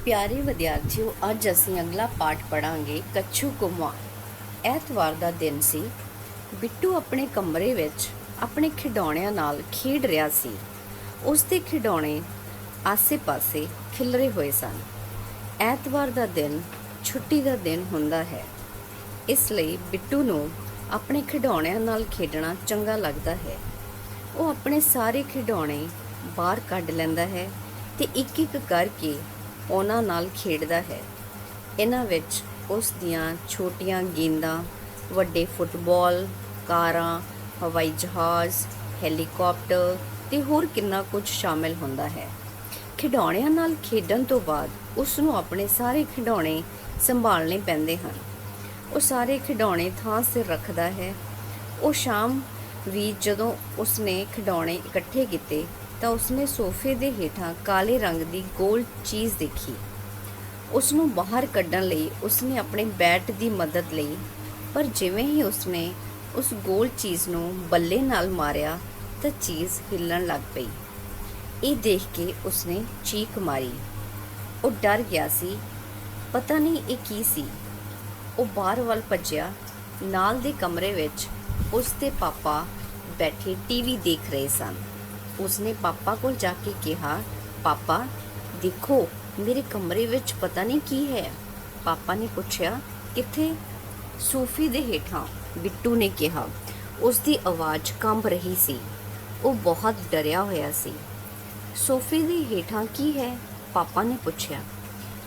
ਪਿਆਰੇ ਵਿਦਿਆਰਥੀਓ, ਅੱਜ ਅਸੀਂ ਅਗਲਾ ਪਾਠ ਪੜ੍ਹਾਂਗੇ ਕੱਛੂ ਕੁੰਮਾ। ਐਤਵਾਰ ਦਾ ਦਿਨ ਸੀ। ਬਿੱਟੂ ਆਪਣੇ ਕਮਰੇ ਵਿੱਚ ਆਪਣੇ ਖਿਡੌਣਿਆਂ ਨਾਲ ਖੇਡ ਰਿਹਾ ਸੀ। ਉਸ ਦੇ ਖਿਡੌਣੇ ਆਸੇ-ਪਾਸੇ ਖਿਲਰੇ ਹੋਏ ਸਨ। ਐਤਵਾਰ ਦਾ ਦਿਨ ਛੁੱਟੀ ਦਾ ਦਿਨ ਹੁੰਦਾ ਹੈ, ਇਸ ਲਈ ਬਿੱਟੂ ਨੂੰ ਆਪਣੇ ਖਿਡੌਣਿਆਂ ਨਾਲ ਖੇਡਣਾ ਚੰਗਾ ਲੱਗਦਾ ਹੈ। ਉਹ ਆਪਣੇ ਸਾਰੇ ਖਿਡੌਣੇ ਬਾਹਰ ਕੱਢ ਲੈਂਦਾ ਹੈ ਤੇ ਇੱਕ-ਇੱਕ ਕਰਕੇ ਉਹਨਾਂ ਨਾਲ ਖੇਡਦਾ ਹੈ। ਇਹਨਾਂ ਵਿੱਚ ਉਸ ਦੀਆਂ ਛੋਟੀਆਂ ਗੇਂਦਾਂ, ਵੱਡੇ ਫੁੱਟਬਾਲ, ਕਾਰਾਂ, ਹਵਾਈ ਜਹਾਜ਼, ਹੈਲੀਕਾਪਟਰ ਤੇ ਹੋਰ ਕਿੰਨਾ ਕੁਝ ਸ਼ਾਮਿਲ ਹੁੰਦਾ ਹੈ। ਖਿਡੌਣਿਆਂ ਨਾਲ ਖੇਡਣ ਤੋਂ ਬਾਅਦ ਉਸ ਨੂੰ ਆਪਣੇ ਸਾਰੇ ਖਿਡੌਣੇ ਸੰਭਾਲਣੇ ਪੈਂਦੇ ਹਨ। ਉਹ ਸਾਰੇ ਖਿਡੌਣੇ ਥਾਂ ਸਿਰ ਰੱਖਦਾ ਹੈ। ਉਹ ਸ਼ਾਮ ਵੀ ਜਦੋਂ ਉਸਨੇ ਖਿਡੌਣੇ ਇਕੱਠੇ ਕੀਤੇ ਤਾਂ ਉਸਨੇ ਸੋਫੇ ਦੇ ਹੇਠਾਂ ਕਾਲੇ ਰੰਗ ਦੀ ਗੋਲ ਚੀਜ਼ ਦੇਖੀ। ਉਸ ਨੂੰ ਬਾਹਰ ਕੱਢਣ ਲਈ ਉਸਨੇ ਆਪਣੇ ਬੈਟ ਦੀ ਮਦਦ ਲਈ, ਪਰ ਜਿਵੇਂ ਹੀ ਉਸਨੇ ਉਸ ਗੋਲ ਚੀਜ਼ ਨੂੰ ਬੱਲੇ ਨਾਲ ਮਾਰਿਆ ਤਾਂ ਚੀਜ਼ ਹਿੱਲਣ ਲੱਗ ਪਈ। ਇਹ ਦੇਖ ਕੇ ਉਸਨੇ ਚੀਕ ਮਾਰੀ। ਉਹ ਡਰ ਗਿਆ ਸੀ, ਪਤਾ ਨਹੀਂ ਇਹ ਕੀ ਸੀ। ਉਹ ਬਾਹਰ ਵੱਲ ਭੱਜਿਆ। ਨਾਲ ਦੇ ਕਮਰੇ ਵਿੱਚ ਉਸ ਦੇ ਪਾਪਾ ਬੈਠੇ ਟੀਵੀ ਦੇਖ ਰਹੇ ਸਨ। ਉਸਨੇ ਪਾਪਾ ਕੋਲ ਜਾ ਕੇ ਕਿਹਾ, ਪਾਪਾ ਦੇਖੋ, ਮੇਰੇ ਕਮਰੇ ਵਿੱਚ ਪਤਾ ਨਹੀਂ ਕੀ ਹੈ। ਪਾਪਾ ਨੇ ਪੁੱਛਿਆ, ਕਿੱਥੇ? ਸੋਫੇ ਦੇ ਹੇਠਾਂ, ਬਿੱਟੂ ਨੇ ਕਿਹਾ। ਉਸ ਦੀ ਆਵਾਜ਼ ਕੰਬ ਰਹੀ ਸੀ। ਉਹ ਬਹੁਤ ਡਰਿਆ ਹੋਇਆ ਸੀ। ਸੋਫੇ ਦੇ ਹੇਠਾਂ ਕੀ ਹੈ? ਪਾਪਾ ਨੇ ਪੁੱਛਿਆ।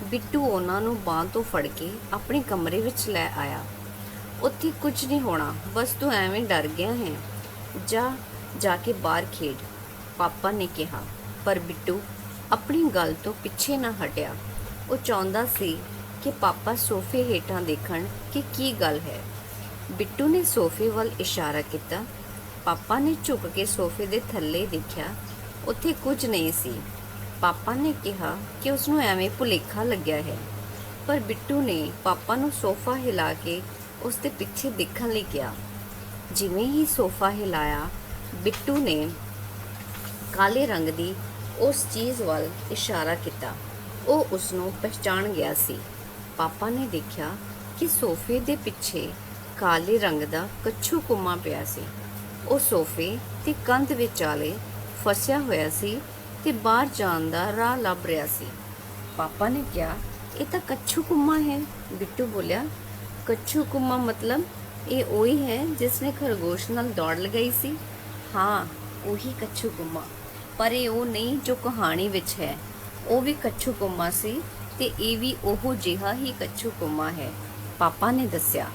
ਬਿੱਟੂ ਉਹਨਾਂ ਨੂੰ ਬਾਂਹ ਤੋਂ ਫੜ ਕੇ ਆਪਣੇ ਕਮਰੇ ਵਿੱਚ ਲੈ ਆਇਆ। ਉੱਥੇ ਕੁਝ ਨਹੀਂ ਹੋਣਾ, ਬਸ ਤੂੰ ਐਵੇਂ ਡਰ ਗਿਆ ਹੈ। ਜਾ ਕੇ ਬਾਹਰ ਖੇਡ, ਪਾਪਾ ਨੇ ਕਿਹਾ। ਪਰ ਬਿੱਟੂ ਆਪਣੀ ਗੱਲ ਤੋਂ ਪਿੱਛੇ ਨਾ ਹਟਿਆ। ਉਹ ਚਾਹੁੰਦਾ ਸੀ ਕਿ ਪਾਪਾ ਸੋਫੇ ਹੇਠਾਂ ਦੇਖਣ ਕਿ ਕੀ ਗੱਲ ਹੈ। ਬਿੱਟੂ ਨੇ ਸੋਫੇ ਵੱਲ ਇਸ਼ਾਰਾ ਕੀਤਾ। ਪਾਪਾ ਨੇ ਝੁਕ ਕੇ ਸੋਫੇ ਦੇ ਥੱਲੇ ਦੇਖਿਆ। ਉੱਥੇ ਕੁਝ ਨਹੀਂ ਸੀ। ਪਾਪਾ ਨੇ ਕਿਹਾ ਕਿ ਉਸ ਨੂੰ ਐਵੇਂ ਭੁਲੇਖਾ ਲੱਗਿਆ ਹੈ। ਪਰ ਬਿੱਟੂ ਨੇ ਪਾਪਾ ਨੂੰ ਸੋਫਾ ਹਿਲਾ ਕੇ ਉਸ ਦੇ ਪਿੱਛੇ ਦੇਖਣ ਲਈ ਕਿਹਾ। ਜਿਵੇਂ ਹੀ ਸੋਫਾ ਹਿਲਾਇਆ, ਬਿੱਟੂ ਨੇ ਕਾਲੇ ਰੰਗ ਦੀ ਉਸ ਚੀਜ਼ ਵੱਲ ਇਸ਼ਾਰਾ ਕੀਤਾ। ਉਹ ਉਸ ਨੂੰ ਪਛਾਣ ਗਿਆ ਸੀ। ਪਾਪਾ ਨੇ ਦੇਖਿਆ ਕਿ ਸੋਫੇ ਦੇ ਪਿੱਛੇ ਕਾਲੇ ਰੰਗ ਦਾ ਕੱਛੂ ਕੁੰਮਾ ਪਿਆ ਸੀ। ਉਹ ਸੋਫੇ ਤੇ ਕੰਧ ਵਿਚਾਲੇ ਫਸਿਆ ਹੋਇਆ ਸੀ ਤੇ ਬਾਹਰ ਜਾਣ ਦਾ ਰਾਹ ਲੱਭ ਰਿਹਾ ਸੀ। ਪਾਪਾ ਨੇ ਕਿਹਾ, ਇਹ ਤਾਂ ਕੱਛੂ ਕੁੰਮਾ ਹੈ। ਬਿੱਟੂ ਬੋਲਿਆ, ਕੱਛੂ ਕੁੰਮਾ ਮਤਲਬ ਇਹ ਉਹੀ ਹੈ ਜਿਸ ਨੇ ਖਰਗੋਸ਼ ਨਾਲ ਦੌੜ ਲਗਾਈ ਸੀ? ਹਾਂ, ਉਹੀ ਕੱਛੂ ਕੁੰਮਾ। ਪਰ ਇਹ ਉਹ ਨਹੀਂ ਜੋ ਕਹਾਣੀ ਵਿੱਚ ਹੈ। ਉਹ ਵੀ ਕੱਛੂ ਕੁੰਮਾ ਸੀ ਤੇ ਇਹ ਵੀ ਉਹੋ ਜਿਹਾ ਹੀ ਕੱਛੂ ਕੁੰਮਾ ਹੈ, ਪਾਪਾ ਨੇ ਦੱਸਿਆ।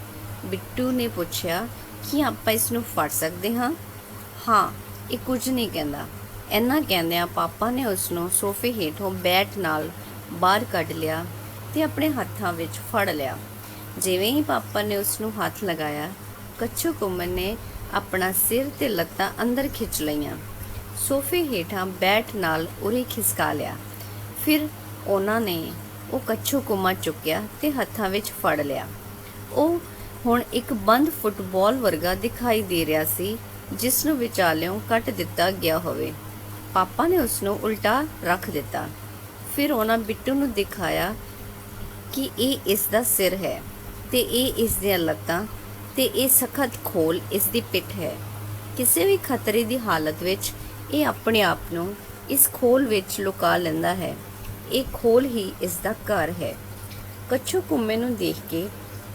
ਬਿੱਟੂ ਨੇ ਪੁੱਛਿਆ, ਕੀ ਆਪਾਂ ਇਸ ਨੂੰ ਫੜ ਸਕਦੇ ਹਾਂ? ਹਾਂ, ਇਹ ਕੁਝ ਨਹੀਂ ਕਹਿੰਦਾ। ਇੰਨਾ ਕਹਿੰਦਿਆਂ ਪਾਪਾ ਨੇ ਉਸ ਨੂੰ ਸੋਫੇ ਹੇਠੋਂ ਬੈਟ ਨਾਲ ਬਾਹਰ ਕੱਢ ਲਿਆ ਤੇ ਆਪਣੇ ਹੱਥਾਂ ਵਿੱਚ ਫੜ ਲਿਆ। ਜਿਵੇਂ ਹੀ ਪਾਪਾ ਨੇ ਉਸ ਨੂੰ ਹੱਥ ਲਗਾਇਆ, ਕੱਛੂ ਕੁੰਮੇ ਨੇ ਆਪਣਾ ਸਿਰ ਤੇ ਲੱਤਾਂ ਅੰਦਰ ਖਿੱਚ ਲਈਆਂ। ਸੋਫੇ ਹੇਠਾਂ ਬੈਟ ਨਾਲ ਉਰੇ ਖਿਸਕਾ ਲਿਆ। ਫਿਰ ਉਹਨਾਂ ਨੇ ਉਹ ਕੱਛੂ ਕੁੰਮਾ ਚੁੱਕਿਆ ਤੇ ਹੱਥਾਂ ਵਿੱਚ ਫੜ ਲਿਆ। ਉਹ ਹੁਣ ਇੱਕ ਬੰਦ ਫੁੱਟਬਾਲ ਵਰਗਾ ਦਿਖਾਈ ਦੇ ਰਿਹਾ ਸੀ, ਜਿਸ ਨੂੰ ਵਿਚਾਲਿਓਂ ਕੱਟ ਦਿੱਤਾ ਗਿਆ ਹੋਵੇ। ਪਾਪਾ ਨੇ ਉਸ ਨੂੰ ਉਲਟਾ ਰੱਖ ਦਿੱਤਾ। ਫਿਰ ਉਹਨਾਂ ਬਿੱਟੂ ਨੂੰ ਦਿਖਾਇਆ ਕਿ ਇਹ ਇਸ ਦਾ ਸਿਰ ਹੈ ਤੇ ਇਹ ਇਸ ਦੀਆਂ ਲੱਤਾਂ ਤੇ ਇਹ ਸਖਤ ਖੋਲ ਇਸ ਦੀ ਪਿੱਠ ਹੈ। ਕਿਸੇ ਵੀ ਖਤਰੇ ਦੀ ਹਾਲਤ ਵਿੱਚ ਇਹ ਆਪਣੇ ਆਪ ਨੂੰ ਇਸ ਖੋਲ ਵਿੱਚ ਲੁਕਾ ਲੈਂਦਾ ਹੈ। ਇਹ ਖੋਲ ਹੀ ਇਸ ਦਾ ਘਰ ਹੈ। ਕੱਛੂ ਕੁੰਮੇ ਨੂੰ ਦੇਖ ਕੇ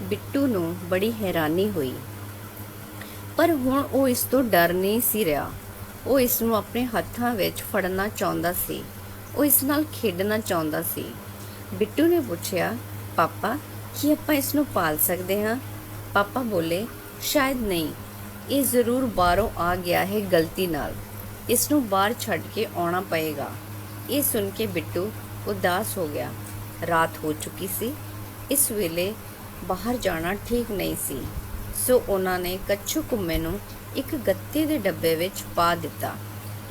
ਬਿੱਟੂ ਨੂੰ ਬੜੀ ਹੈਰਾਨੀ ਹੋਈ, ਪਰ ਹੁਣ ਉਹ ਇਸ ਤੋਂ ਡਰ ਨਹੀਂ ਸੀ ਰਿਹਾ। ਉਹ ਇਸ ਨੂੰ ਆਪਣੇ ਹੱਥਾਂ ਵਿੱਚ ਫੜਨਾ ਚਾਹੁੰਦਾ ਸੀ। ਉਹ ਇਸ ਨਾਲ ਖੇਡਣਾ ਚਾਹੁੰਦਾ ਸੀ। ਬਿੱਟੂ ਨੇ ਪੁੱਛਿਆ, ਪਾਪਾ ਕੀ ਆਪਾਂ ਇਸ ਨੂੰ ਪਾਲ ਸਕਦੇ ਹਾਂ? ਪਾਪਾ ਬੋਲੇ, ਸ਼ਾਇਦ ਨਹੀਂ। ਇਹ ਜ਼ਰੂਰ ਬਾਹਰੋਂ ਆ ਗਿਆ ਹੈ ਗਲਤੀ ਨਾਲ। ਇਸ ਨੂੰ ਬਾਹਰ ਛੱਡ ਕੇ ਆਉਣਾ ਪਏਗਾ। ਇਹ ਸੁਣ ਕੇ ਬਿੱਟੂ ਉਦਾਸ ਹੋ ਗਿਆ। ਰਾਤ ਹੋ ਚੁੱਕੀ ਸੀ। ਇਸ ਵੇਲੇ ਬਾਹਰ ਜਾਣਾ ਠੀਕ ਨਹੀਂ ਸੀ, ਸੋ ਉਹਨਾਂ ਨੇ ਕੱਛੂ ਕੁੰਮੇ ਨੂੰ ਇੱਕ ਗੱਤੇ ਦੇ ਡੱਬੇ ਵਿੱਚ ਪਾ ਦਿੱਤਾ।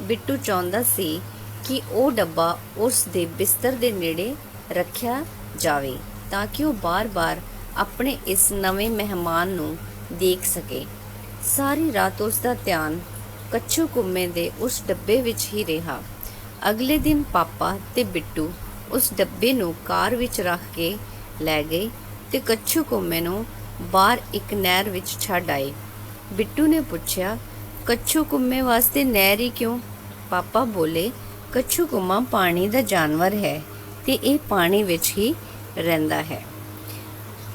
ਬਿੱਟੂ ਚਾਹੁੰਦਾ ਸੀ ਕਿ ਉਹ ਡੱਬਾ ਉਸ ਦੇ ਬਿਸਤਰ ਦੇ ਨੇੜੇ ਰੱਖਿਆ ਜਾਵੇ ਤਾਂ ਕਿ ਉਹ ਬਾਰ-ਬਾਰ ਆਪਣੇ ਇਸ ਨਵੇਂ ਮਹਿਮਾਨ ਨੂੰ ਦੇਖ ਸਕੇ। ਸਾਰੀ ਰਾਤ ਉਸ ਦਾ ਧਿਆਨ ਕੱਛੂ ਕੁੰਮੇ ਦੇ ਉਸ ਡੱਬੇ ਵਿੱਚ ਹੀ ਰਿਹਾ। ਅਗਲੇ ਦਿਨ ਪਾਪਾ ਤੇ ਬਿੱਟੂ ਉਸ ਡੱਬੇ ਨੂੰ ਕਾਰ ਵਿੱਚ ਰੱਖ ਕੇ ਲੈ ਗਏ ਤੇ ਕੱਛੂ ਕੁੰਮੇ ਨੂੰ ਬਾਹਰ ਇੱਕ ਨਹਿਰ ਵਿੱਚ ਛੱਡ ਆਏ। ਬਿੱਟੂ ਨੇ ਪੁੱਛਿਆ, ਕੱਛੂ ਕੁੰਮੇ ਵਾਸਤੇ ਨਹਿਰ ਹੀ ਕਿਉਂ? ਪਾਪਾ ਬੋਲੇ, ਕੱਛੂ ਕੁੰਮਾ ਪਾਣੀ ਦਾ ਜਾਨਵਰ ਹੈ ਤੇ ਇਹ ਪਾਣੀ ਵਿੱਚ ਹੀ ਰਹਿੰਦਾ ਹੈ।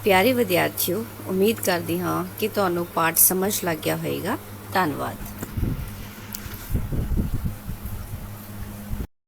ਪਿਆਰੇ ਵਿਦਿਆਰਥੀਓ, ਉਮੀਦ ਕਰਦੀ ਹਾਂ ਕਿ ਤੁਹਾਨੂੰ ਪਾਠ ਸਮਝ ਲੱਗ ਗਿਆ ਹੋਵੇਗਾ। ਧੰਨਵਾਦ।